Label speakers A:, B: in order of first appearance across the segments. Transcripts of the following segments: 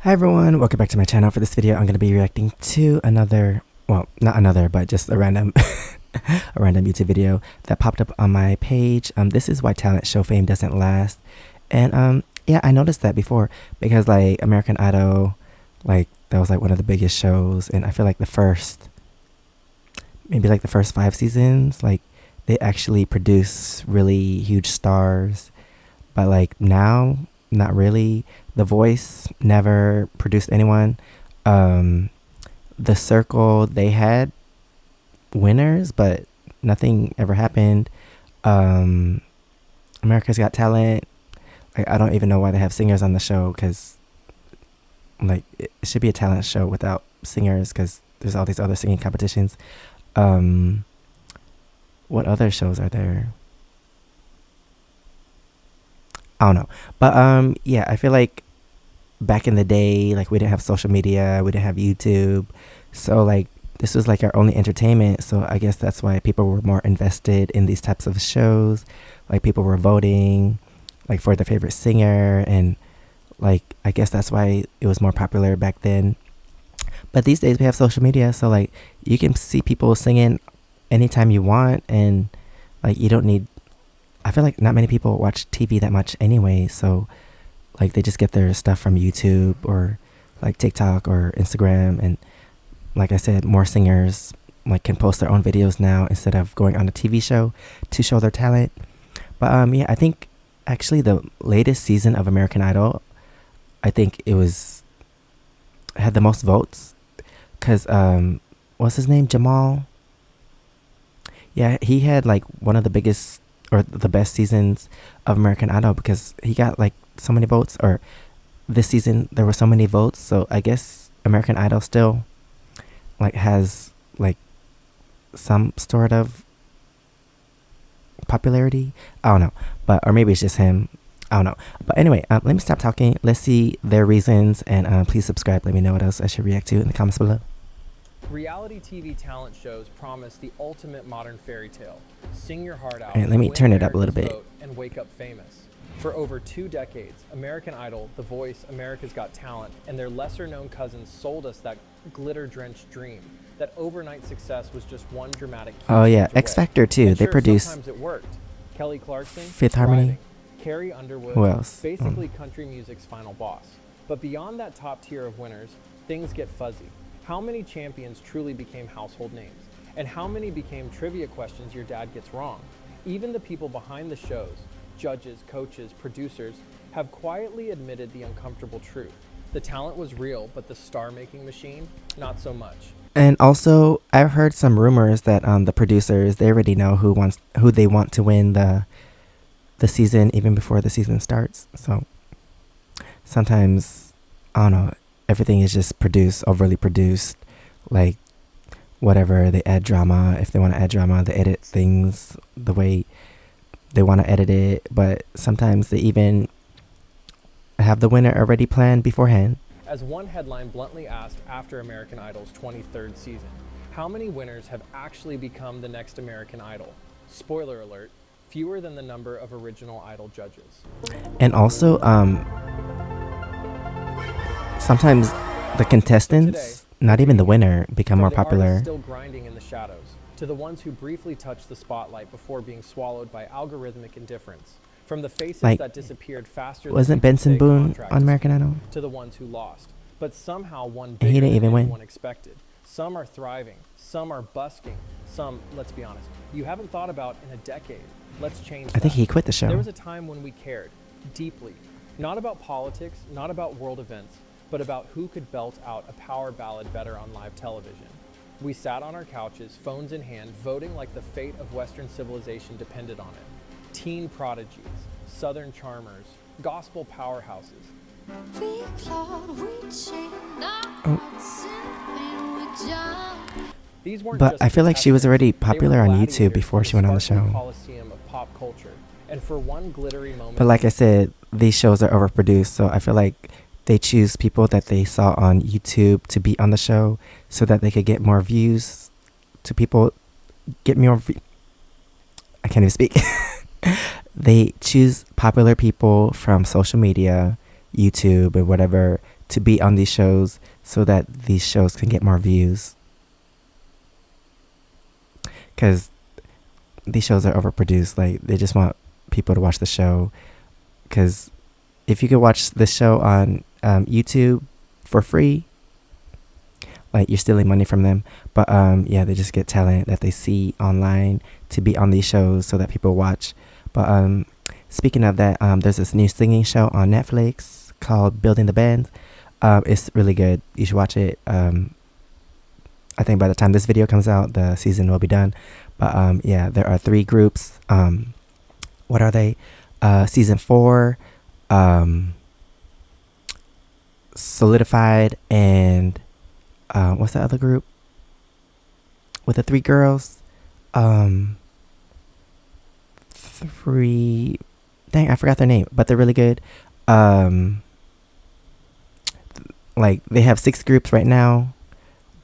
A: Hi everyone, welcome back to my channel. For this video, I'm going to be reacting to another, well, not another, but just a random a random YouTube video that popped up on my page. This is why talent show fame doesn't last. And yeah, I noticed that before because like American Idol, like that was like one of the biggest shows, and I feel like maybe like the first 5 seasons, like they actually produce really huge stars. But like now, not really. The Voice never produced anyone. The Circle, they had winners, but nothing ever happened. America's Got Talent, like I don't even know why they have singers on the show, because like it should be a talent show without singers, because there's all these other singing competitions. What other shows are there? I don't know. But yeah, I feel like back in the day, like we didn't have social media, we didn't have YouTube. So like this was like our only entertainment. So I guess that's why people were more invested in these types of shows. Like people were voting like for their favorite singer, and like I guess that's why it was more popular back then. But these days we have social media, so like you can see people singing anytime you want, and like you don't need, I feel like not many people watch TV that much anyway, so like they just get their stuff from YouTube or like TikTok or Instagram. And like I said, more singers like can post their own videos now instead of going on a TV show to show their talent. But yeah, I think actually the latest season of American Idol, I think had the most votes, because what's his name, Jamal? Yeah, he had like one of the biggest or the best seasons of American Idol, because he got like so many votes, or this season there were so many votes. So I guess American Idol still like has like some sort of popularity. I don't know, or maybe it's just him. I don't know. But anyway, let me stop talking. Let's see their reasons, and please subscribe. Let me know what else I should react to in the comments below.
B: Reality TV talent shows promise the ultimate modern fairy tale. Sing your heart out.
A: All right, let me turn it up a little bit.
B: And wake up famous. For over 2 decades, American Idol, The Voice, America's Got Talent, and their lesser-known cousins sold us that glitter-drenched dream. That overnight success was just one dramatic.
A: Oh yeah, X Factor too.
B: And
A: they
B: sure,
A: produced.
B: Sometimes it worked. Kelly Clarkson,
A: Fifth Harmony.
B: Carrie Underwood.
A: Who else?
B: Basically, country music's final boss. But beyond that top tier of winners, things get fuzzy. How many champions truly became household names? And how many became trivia questions your dad gets wrong? Even the people behind the shows, judges, coaches, producers, have quietly admitted the uncomfortable truth. The talent was real, but the star-making machine, not so much.
A: And also, I've heard some rumors that the producers, they already know who they want to win the season even before the season starts. So sometimes, I don't know, everything is just overly produced. Like whatever, they add drama. If they want to add drama, they edit things the way they want to edit it. But sometimes they even have the winner already planned beforehand.
B: As one headline bluntly asked after American Idol's 23rd season, how many winners have actually become the next American Idol? Spoiler alert, fewer than the number of original Idol judges.
A: And also, sometimes the contestants, not even the winner, become more popular.
B: Still grinding in the shadows, to the ones who briefly touched the spotlight before being swallowed by algorithmic indifference. From the faces
A: like,
B: that disappeared faster
A: wasn't Benson Boone on American Idol?
B: To the ones who lost, but somehow won
A: bigger than
B: anyone
A: win.
B: Expected. Some are thriving, some are busking, some, let's be honest, you haven't thought about in a decade. Let's change that.
A: I think he quit the show.
B: There was a time when we cared deeply, not about politics, not about world events, but about who could belt out a power ballad better on live television. We sat on our couches, phones in hand, voting like the fate of Western civilization depended on it. Teen prodigies, Southern charmers, gospel powerhouses. These weren't
A: but I feel like she was already popular on YouTube before she went on the show.
B: Coliseum of pop culture. And for one glittery moment.
A: But like I said, these shows are overproduced, so I feel like they choose people that they saw on YouTube to be on the show so that they could get more views, I can't even speak. They choose popular people from social media, YouTube, or whatever, to be on these shows so that these shows can get more views. Because these shows are overproduced. Like, they just want people to watch the show. Because if you could watch the show on YouTube for free, like, you're stealing money from them. But yeah, they just get talent that they see online to be on these shows so that people watch. But speaking of that, there's this new singing show on Netflix called Building the Band. It's really good. You should watch it. I think by the time this video comes out, the season will be done. But yeah, there are 3 groups. What are they? Season 4, Solidified, and what's the other group with the 3 girls? 3. Dang, I forgot their name, but they're really good. Like, they have 6 groups right now,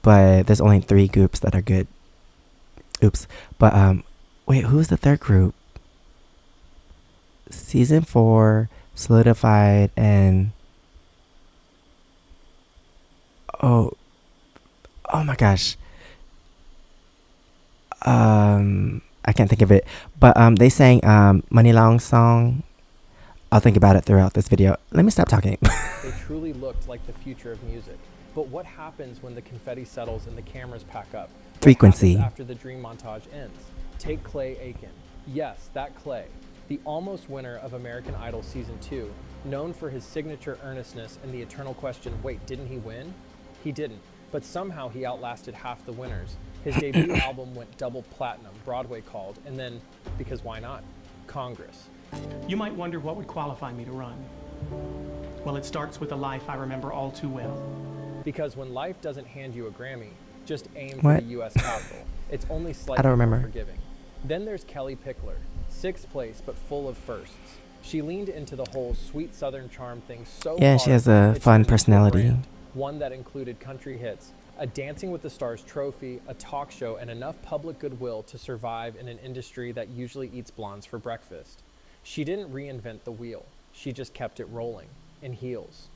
A: but there's only 3 groups that are good. Oops. But wait, who's the 3rd group? Season 4, Solidified, and oh my gosh. I can't think of it. But they sang Money Long song. I'll think about it throughout this video. Let me stop talking.
B: They truly looked like the future of music. But what happens when the confetti settles and the cameras pack up? What
A: Frequency.
B: happens after the dream montage ends? Take Clay Aiken. Yes, that Clay. The almost winner of American Idol Season 2, known for his signature earnestness and the eternal question, wait, didn't he win? He didn't, but somehow he outlasted half the winners. His debut album went double platinum, Broadway called, and then, because why not, Congress.
C: You might wonder what would qualify me to run. Well, it starts with a life I remember all too well.
B: Because when life doesn't hand you a Grammy, just aim
A: What?
B: for the U.S. Capitol. It's only slightly
A: I don't
B: more
A: remember.
B: forgiving. Then there's Kelly Pickler, 6th place but full of firsts. She leaned into the whole sweet Southern charm thing so
A: Yeah,
B: hard,
A: she has a
B: it
A: fun
B: turned into
A: personality.
B: brand, one that included country hits, a Dancing with the Stars trophy, a talk show, and enough public goodwill to survive in an industry that usually eats blondes for breakfast. She didn't reinvent the wheel. She just kept it rolling, in heels.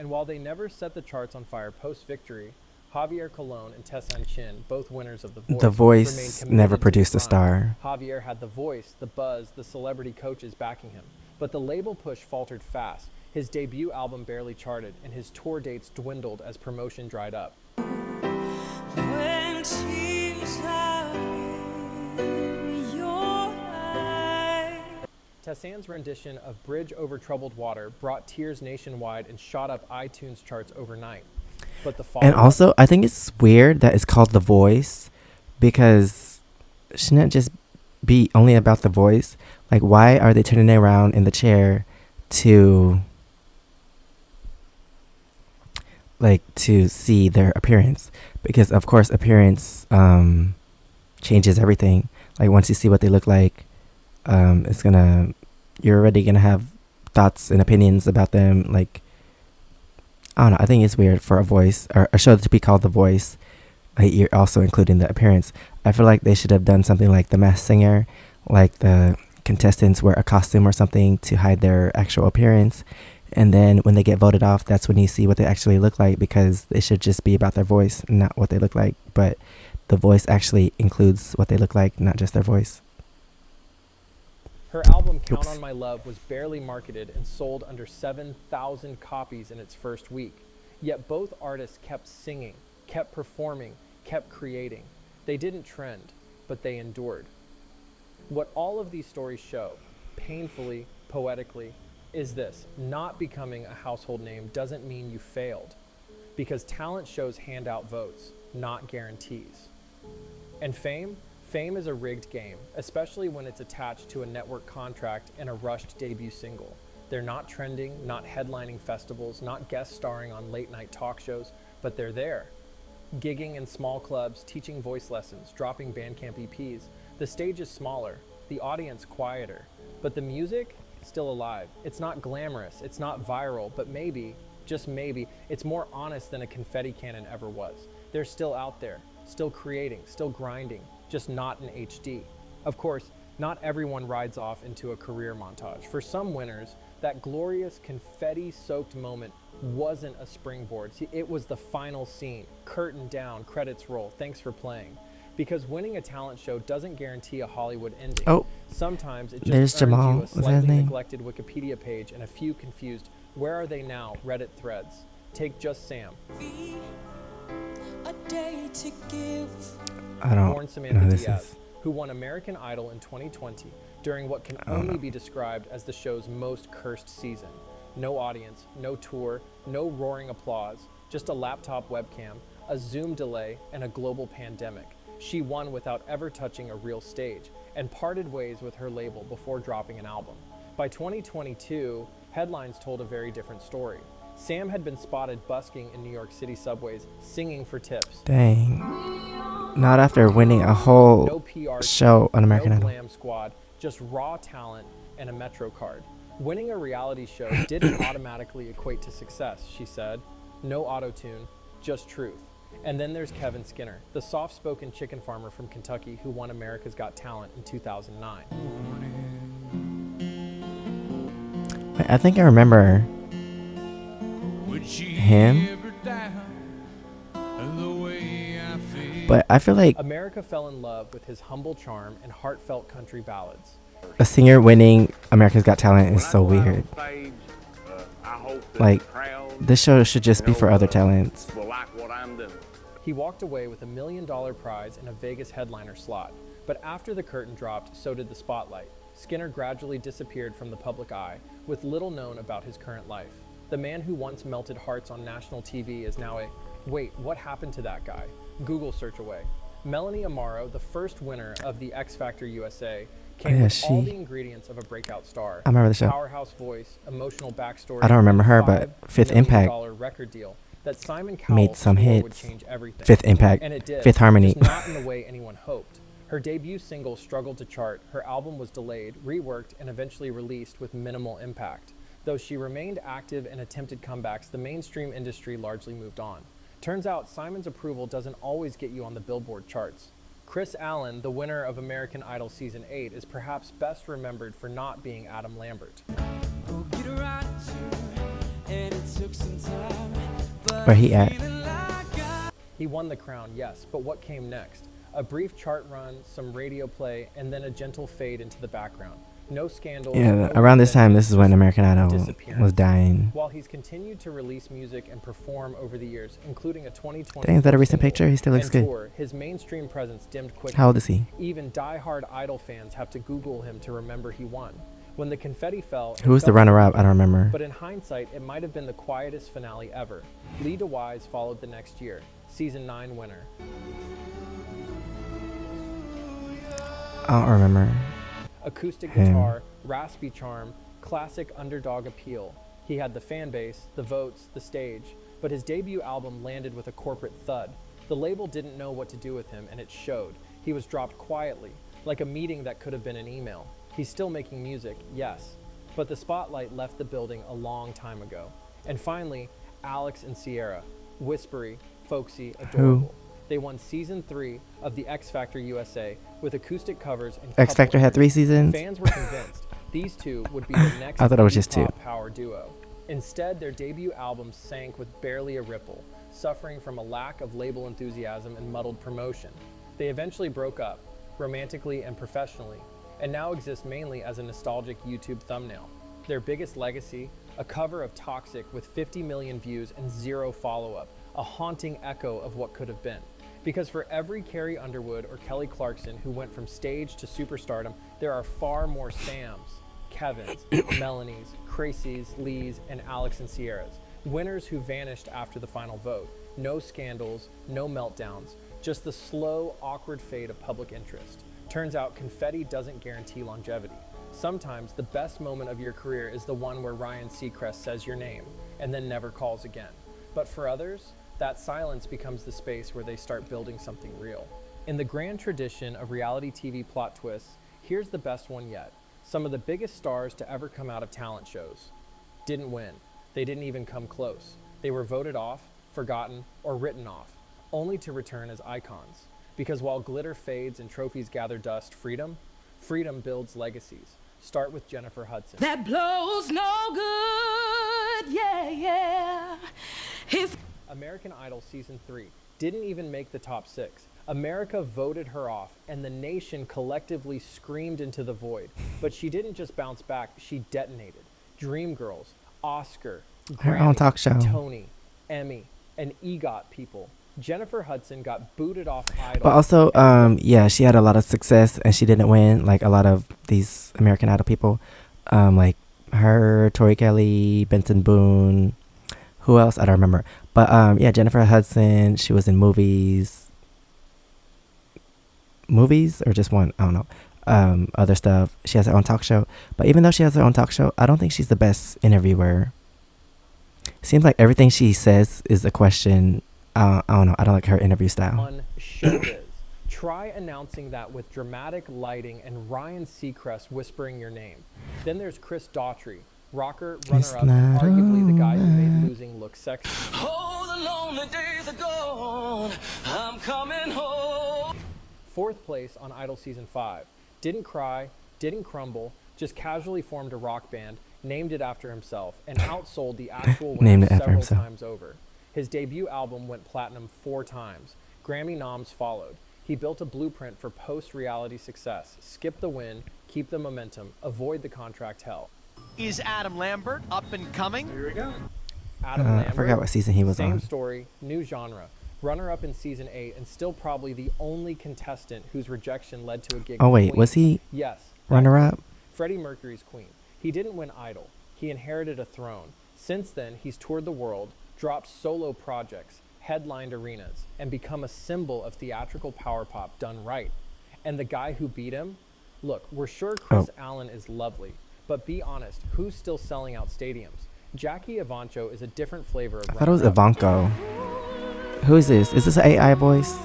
B: And while they never set the charts on fire post-victory, Javier Colon and Tessanne Chin, both winners of
A: The Voice never produced a star.
B: Javier had the voice, the buzz, the celebrity coaches backing him. But the label push faltered fast. His debut album barely charted, and his tour dates dwindled as promotion dried up.
D: When tears are in your eyes.
B: Tessanne's rendition of Bridge Over Troubled Water brought tears nationwide and shot up iTunes charts overnight. But the
A: And
B: follow-up,
A: also, I think it's weird that it's called The Voice, because shouldn't it just be only about the voice? Like, why are they turning around in the chair to see their appearance? Because of course appearance changes everything. Like, once you see what they look like, you're already gonna have thoughts and opinions about them. Like, I don't know, I think it's weird for a voice or a show to be called The Voice. Like, you're also including the appearance. I feel like they should have done something like The Masked Singer, like the contestants wear a costume or something to hide their actual appearance, and then when they get voted off, that's when you see what they actually look like, because it should just be about their voice, not what they look like. But the voice actually includes what they look like, not just their voice.
B: her album Count
A: Oops.
B: on My Love was barely marketed and sold under 7,000 copies in its first week. Yet both artists kept singing, kept performing, kept creating. They didn't trend, but they endured. What all of these stories show, painfully, poetically, is this: not becoming a household name doesn't mean you failed, because talent shows hand out votes, not guarantees. And fame is a rigged game, especially when it's attached to a network contract and a rushed debut single. They're not trending, not headlining festivals, not guest starring on late night talk shows, but they're there. Gigging in small clubs, teaching voice lessons, dropping Bandcamp EPs. The stage is smaller, the audience quieter, but the music still alive. It's not glamorous, it's not viral, but maybe, just maybe, it's more honest than a confetti cannon ever was. They're still out there, still creating, still grinding, just not in HD. Of course, not everyone rides off into a career montage. For some winners, That glorious confetti-soaked moment wasn't a springboard. See, it was the final scene. Curtain down, credits roll. Thanks for playing. Because winning a talent show doesn't guarantee a Hollywood ending.
A: Oh,
B: Sometimes it
A: there's
B: just earns
A: Jamal.
B: you a
A: Was that his
B: slightly
A: name?
B: neglected Wikipedia page and a few confused "Where are they now?" Reddit threads. Take Just Sam.
D: Be a day to give.
A: I don't
B: Born
A: know
B: Samantha
A: who this
B: Diaz,
A: is.
B: who won American Idol in 2020 during what can only be described as the show's most cursed season. No audience, no tour, no roaring applause, just a laptop webcam, a Zoom delay, and a global pandemic. She won without ever touching a real stage and parted ways with her label before dropping an album. By 2022, headlines told a very different story. Sam had been spotted busking in New York City subways, singing for tips.
A: Dang. Not after winning a whole
B: No PR
A: show on American
B: no
A: Idol.
B: glam squad, just raw talent and a Metro card. Winning a reality show didn't automatically equate to success, she said. No auto-tune, just truth. And then there's Kevin Skinner, the soft-spoken chicken farmer from Kentucky who won America's Got Talent in 2009.
A: Wait, I think I remember him, but I feel like
B: America fell in love with his humble charm and heartfelt country ballads.
A: a singer winning America's Got Talent is so weird. Like, this show should just be for other talents.
B: He walked away with $1 million prize and a Vegas headliner slot. But after the curtain dropped, so did the spotlight. Skinner gradually disappeared from the public eye, with little known about his current life. The man who once melted hearts on national TV is now a, wait, what happened to that guy? Google search away. Melanie Amaro, the first winner of the X Factor USA, came
A: Yeah,
B: with all
A: she-
B: the ingredients of a breakout star.
A: I remember the show.
B: Powerhouse voice, emotional backstory.
A: I don't remember her,
B: and
A: but
B: $5
A: Fifth
B: million
A: Impact
B: record deal that Simon Cowell
A: made some
B: swore would
A: hits.
B: change everything.
A: Fifth Impact,
B: And it did,
A: Fifth Harmony.
B: just not in the way anyone hoped. Her debut single struggled to chart, her album was delayed, reworked, and eventually released with minimal impact. Though she remained active and attempted comebacks, the mainstream industry largely moved on. Turns out Simon's approval doesn't always get you on the Billboard charts. Chris Allen, the winner of American Idol Season 8, is perhaps best remembered for not being Adam Lambert.
A: Where he at?
B: He won the crown, yes, but what came next? A brief chart run, some radio play, and then a gentle fade into the background. No scandals.
A: Yeah,
B: no
A: around this time,
B: revenge,
A: this is when American Idol
B: disappearance.
A: was dying.
B: While he's continued to release music and perform over the years, including a 2020
A: Dang, is that a recent picture? He still looks good.
B: tour, his mainstream presence dimmed quickly.
A: How old is he?
B: Even die-hard Idol fans have to Google him to remember he won. When the confetti fell, it
A: Who was the
B: felt
A: runner-up? I don't remember.
B: but in hindsight, it might have been the quietest finale ever. Lee DeWise followed the next year, season 9 winner.
A: I don't remember.
B: Acoustic
A: Him.
B: guitar, raspy charm, classic underdog appeal. He had the fan base, the votes, the stage, but his debut album landed with a corporate thud. The label didn't know what to do with him, and it showed. He was dropped quietly, like a meeting that could have been an email. He's still making music, yes, but the spotlight left the building a long time ago. And finally, Alex and Sierra, whispery, folksy, adorable. They won season 3 of the X Factor USA with acoustic covers and
A: X Factor had 3 seasons?
B: Fans were convinced these two would be the next
A: I thought it was just 2.
B: pop power duo. Instead, their debut album sank with barely a ripple, suffering from a lack of label enthusiasm and muddled promotion. They eventually broke up, romantically and professionally, and now exist mainly as a nostalgic YouTube thumbnail. Their biggest legacy, a cover of Toxic with 50 million views and 0 follow-up, a haunting echo of what could have been. Because for every Carrie Underwood or Kelly Clarkson who went from stage to superstardom, there are far more Sams, Kevins, Melanies, Cracy's, Lees, and Alex and Sierras. Winners who vanished after the final vote. No scandals, no meltdowns, just the slow, awkward fade of public interest. Turns out confetti doesn't guarantee longevity. Sometimes the best moment of your career is the one where Ryan Seacrest says your name and then never calls again. But for others, that silence becomes the space where they start building something real. In the grand tradition of reality TV plot twists, here's the best one yet. Some of the biggest stars to ever come out of talent shows didn't win. They didn't even come close. They were voted off, forgotten, or written off, only to return as icons. Because while glitter fades and trophies gather dust, freedom builds legacies. Start with Jennifer Hudson.
D: That blows no good. Yeah, yeah. His
B: American Idol Season 3 didn't even make the top 6. America voted her off, and the nation collectively screamed into the void. But she didn't just bounce back, she detonated. Dreamgirls, Oscar,
A: Her own
B: Grammy,
A: talk show.
B: Tony, Emmy, and EGOT people. Jennifer Hudson got booted off Idol.
A: But also, yeah, she had a lot of success and she didn't win like a lot of these American Idol people. Like her, Tori Kelly, Benson Boone, who else? I don't remember. But yeah, Jennifer Hudson, she was in movies or just one, I don't know. Other stuff. She has her own talk show. But even though she has her own talk show, I don't think she's the best interviewer. Seems like everything she says is a question. I don't know. I don't like her interview style.
B: On showbiz. Try announcing that with dramatic lighting and Ryan Seacrest whispering your name. Then there's Chris Daughtry, rocker, runner-up,
A: not
B: arguably the guy who
A: over.
B: made losing look sexy.
E: Oh, the lonely days are gone. I'm coming home.
B: 4th place on Idol Season 5. Didn't cry, didn't crumble, just casually formed a rock band, named it after himself, and outsold the actual
A: Named
B: winner
A: it after
B: several
A: himself.
B: times over. His debut album went platinum 4 times. Grammy noms followed. He built a blueprint for post-reality success. Skip the win, keep the momentum, avoid the contract hell.
F: Is Adam Lambert up and coming?
B: Here we go. Adam
A: I
B: Lambert,
A: forgot what season he was
B: same
A: on.
B: story, new genre. Runner-up in Season 8 and still probably the only contestant whose rejection led to a gig
A: Oh
B: with
A: wait,
B: Queen.
A: was he
B: Yes.
A: runner-up?
B: Freddie Mercury's Queen. He didn't win Idol. He inherited a throne. Since then, he's toured the world, dropped solo projects, headlined arenas, and become a symbol of theatrical power pop done right. And the guy who beat him? Look, we're sure Chris Allen is lovely, but be honest, who's still selling out stadiums? Jackie Evancho is a different flavor of
A: I thought it was
B: runner-up.
A: Ivanko. Who is this? Is this an AI voice?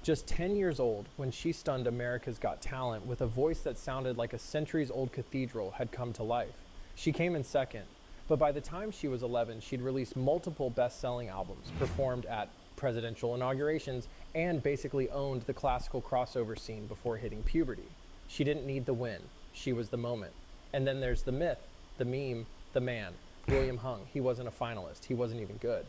B: Just 10 years old when she stunned America's Got Talent with a voice that sounded like a centuries-old cathedral had come to life. She came in second, but by the time she was 11, she'd released multiple best-selling albums, performed at presidential inaugurations, and basically owned the classical crossover scene before hitting puberty. She didn't need the win. She was the moment. And then there's the myth, the meme, the man. William Hung. He wasn't a finalist. He wasn't even good.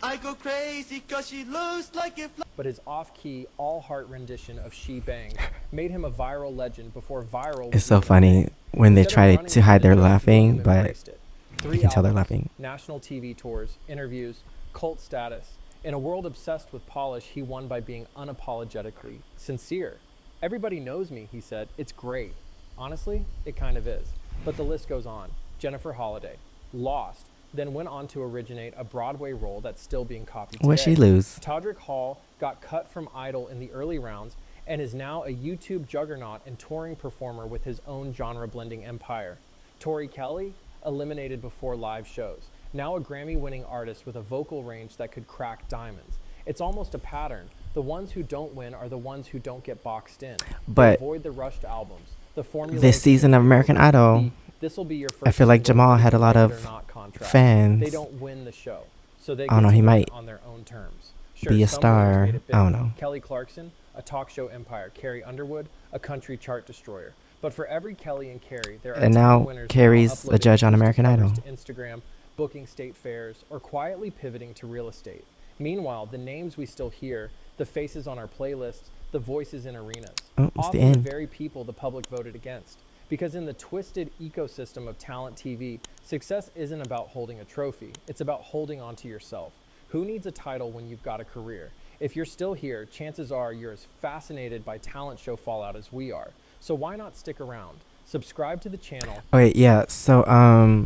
E: I go crazy cause she looks like it.
B: But his off-key, all-heart rendition of She Bangs made him a viral legend before viral was
A: It's so
B: even a
A: funny
B: thing.
A: when they
B: Instead of
A: try
B: running
A: to hide
B: from the
A: their
B: joke,
A: laughing,
B: William
A: but
B: embraced it.
A: you
B: 3
A: can tell they're
B: albums,
A: laughing.
B: national TV tours, interviews, cult status. In a world obsessed with polish, he won by being unapologetically sincere. Everybody knows me, he said. It's great. Honestly, it kind of is. But the list goes on. Jennifer Holliday, Lost, then went on to originate a Broadway role that's still being copied today.
A: What'd she lose?
B: Todrick Hall got cut from Idol in the early rounds and is now a YouTube juggernaut and touring performer with his own genre-blending empire. Tori Kelly, eliminated before live shows. Now a Grammy-winning artist with a vocal range that could crack diamonds. It's almost a pattern. The ones who don't win are the ones who don't get boxed in. They
A: But
B: avoid the rushed albums. The formula
A: this season of American Idol,
B: this will be your first
A: I feel like
B: single
A: Jamal
B: with
A: had a lot
B: believe it
A: of
B: or not contract.
A: fans.
B: They don't win the show, so they
A: I don't
B: get
A: know,
B: to
A: he
B: win
A: might
B: on their own terms. Sure,
A: be a
B: some winners
A: star.
B: made it big.
A: I don't know.
B: Kelly Clarkson, a talk show empire. Carrie Underwood, a country chart destroyer. But for every Kelly and Carrie, there are
A: And
B: 10
A: now
B: winners
A: Carrie's a
B: uploading
A: judge on
B: Insta
A: American
B: covers
A: Idol.
B: to Instagram, booking state fairs, or quietly pivoting to real estate. Meanwhile, the names we still hear, the faces on our playlists, the voices in arenas,
A: Oh, it's the
B: often
A: end.
B: very people the public voted against. Because in the twisted ecosystem of talent TV, success isn't about holding a trophy. It's about holding on to yourself. Who needs a title when you've got a career? If you're still here, chances are you're as fascinated by talent show fallout as we are. So why not stick around? Subscribe to the channel.
A: Okay, yeah. So, I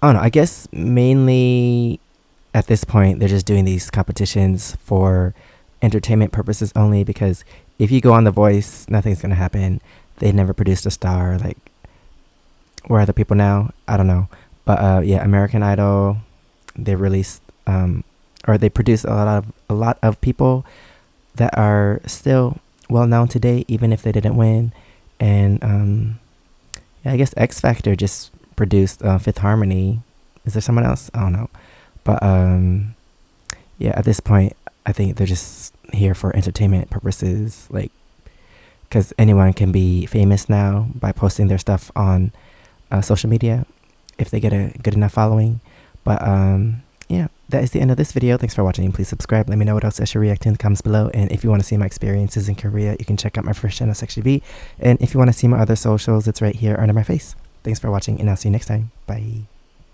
A: don't know. I guess mainly at this point, they're just doing these competitions for entertainment purposes only, because if you go on The Voice, nothing's going to happen. They never produced a star. Like, where are the people now? I don't know. But yeah, American Idol, they released, or they produced a lot of people that are still well known today, even if they didn't win. And yeah, I guess X Factor just produced Fifth Harmony. Is there someone else? I don't know. But yeah, at this point, I think they're just here for entertainment purposes. Like, because anyone can be famous now by posting their stuff on social media if they get a good enough following. But yeah, that is the end of this video. Thanks for watching. Please subscribe. Let me know what else I should react to in the comments below. And if you want to see my experiences in Korea, you can check out my first channel, SEKSHI. And if you want to see my other socials, it's right here under my face. Thanks for watching, and I'll see you next time. Bye.